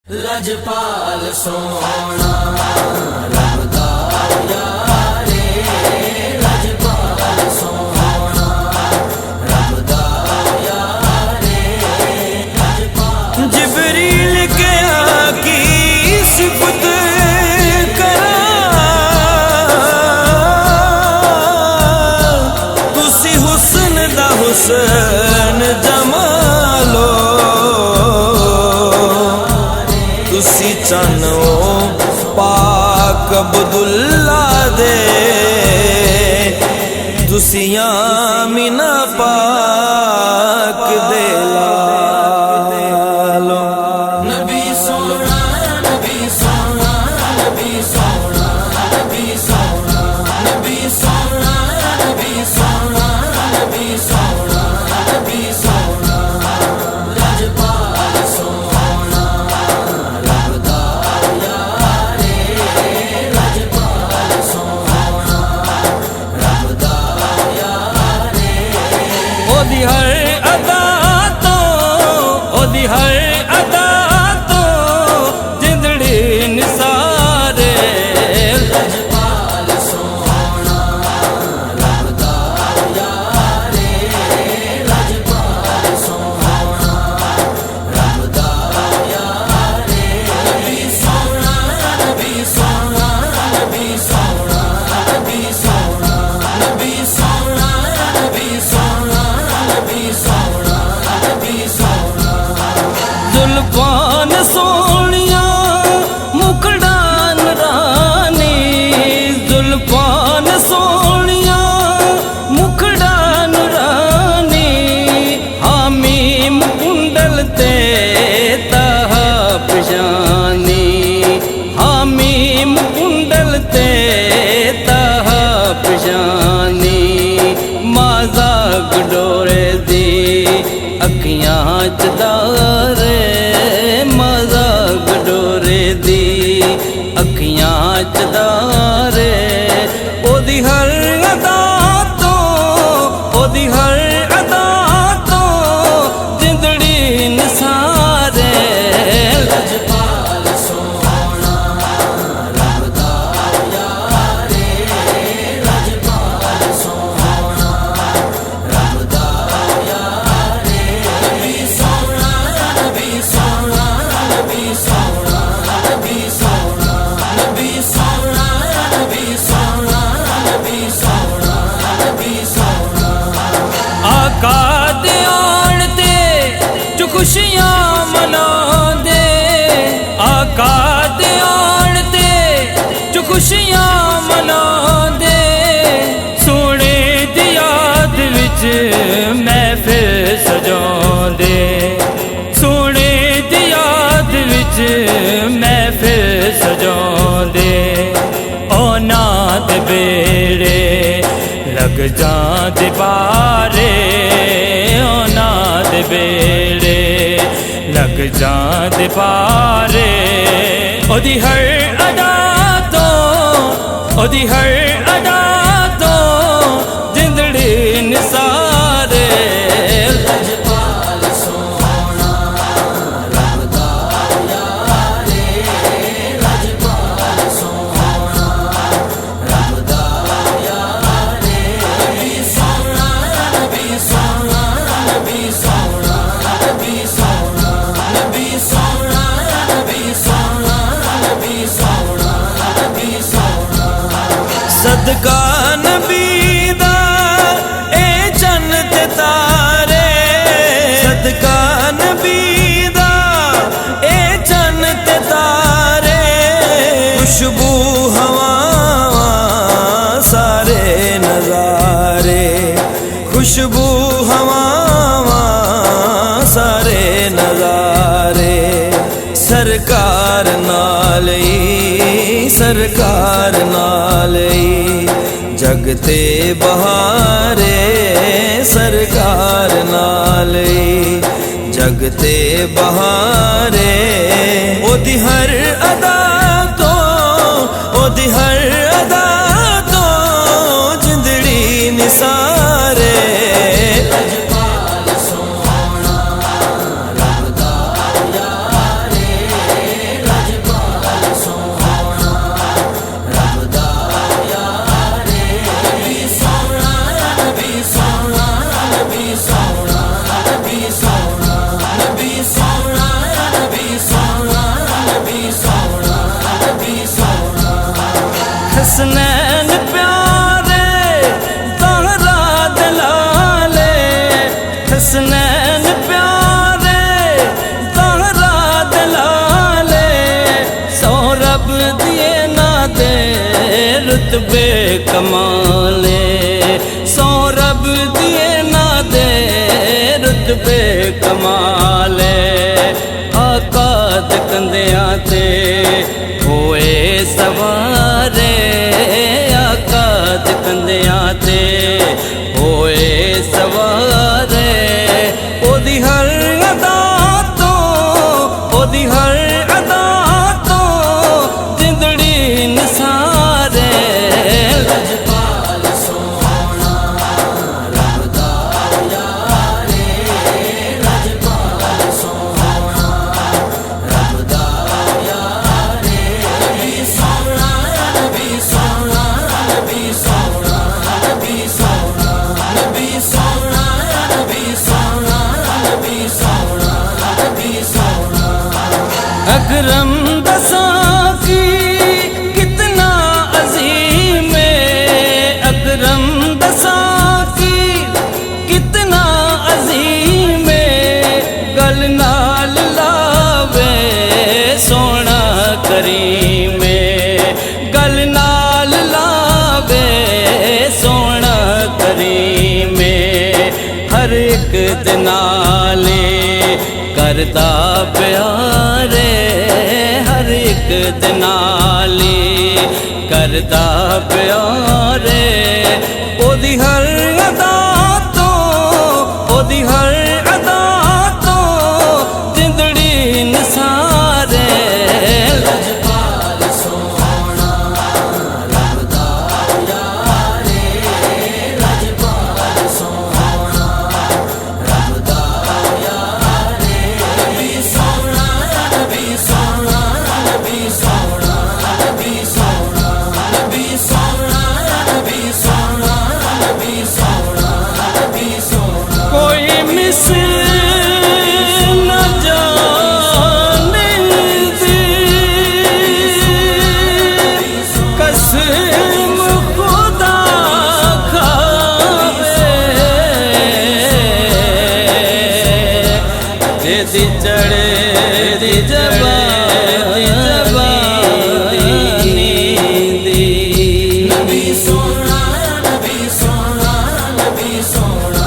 लजपाल सोना रब दा यारे, लजपाल सोना रब दा यारे, लजपाल। जिबरील के आकी सिफत करा, तुसी हुस्न दा हुस्न जमालो, तुसी चनो पाक अब्दुल्ला दे, तुसी आमिना पाक दे लालो। नबी सोना नबी सोना नबी सोना नबी सोना नबी सोना नबी सोना नबी सोना नबी सोना, लजपाल सोना ओदी हर अदा तो, ओदी हर अदा तो जिंदड़ी निसारे, लजपाल सोना रब दा यारे, लजपाल सोना रब दा यारे। नबी सोना नबी सोना नबी सोना नबी सोना नबी सोना नबी सोना नबी सोना नबी सोना। जुल्फान सोनिया मुकड़ान रानी, जुल्फान सोनिया मुकड़ान रानी, हामीम कुंडल ते तहा पशानी, हामीम कुंडल ते तहा पशानी, माजा गडोरे दी अखियां च दारे, माजा गडोरे दी अखियां च दारे। ओदी हर अदा तो, ओदी हर अदा तो जिंदड़ी निसारे, लजपाल सोना रब दा यारे, लजपाल सोना रब दा यारे। नबी सोना नबी सोना नबी सोना नबी सोना नबी सोना नबी सोना नबी सोना नबी सोना। आका दे आण ते जो खुशियां मनांदे, आका दे आण ते जो खुशियां मनांदे, सोने दी याद विच महफिल सजांदे, सोने दी याद विच महफिल सजांदे। औना दे बेड़े लग जांदे बारे, औना दे बेड़े लग जांदे बारे। ओदी हर अदा तो, ओदी हर अदा तो जिंदड़ी निसारे, लजपाल सोना रब दा यारे, लजपाल सोना रब दा यारे। नबी सोना नबी सोना नबी सोना नबी सोना नबी सोना नबी सोना नबी सोना नबी सोना। सदका नबी दा ए जन्नत तारे, सदका नबी दा ए जन्नत तारे। खुशबू हवा सारे नजारे, खुशबू हवा सारे नजारे। सरकार नाल सरकार नाल जगते बहारे, सरकार नाल जगते बहारे। ओदी हर अदा तो, ओदी हर अदा तो जिंदड़ी निसारे, लजपाल सोना रब दा यारे, रुतबे कमाले सौ रब दिए ना दे रुतबे कमाले आका दे कंदियां ते होए सवारे आका दे कंदियां ते होए सवारे ओदी हर अदा तो ओदी हर अदा तो जिंदड़ी निसारे लजपाल सोहना रब दा यारे लजपाल सोहना रब दा यारे नबी सोहना नबी सोहना नबी सोहना नबी सोहना नबी सोहना नबी सोहना नबी सोहना नबी सोहना अकरम दसा की कितना अजीम है अकरम दसा की कितना अजीम है गल नाल लावे सोना करीम गल नाल लावे सोना करीम हर एक दे नाले करदा प्यारे हर एक दे नाले करदा प्यारे ओदी हर अदा तो ओदी हर अदा तो जिंदड़ी निसारे लजपाल सोहना रब दा यारे लजपाल सोहना रब दा यारे नबी सोहना नबी सोहना नबी सोहना नबी सोहना नबी सोहना नबी सोहना नबी सोहना नबी सोहना कोई मिसल न जाने दी कसम खुदा खावे तेरी चढ़े दी जबानी दी नबी सोहना नबी सोहना नबी सोहना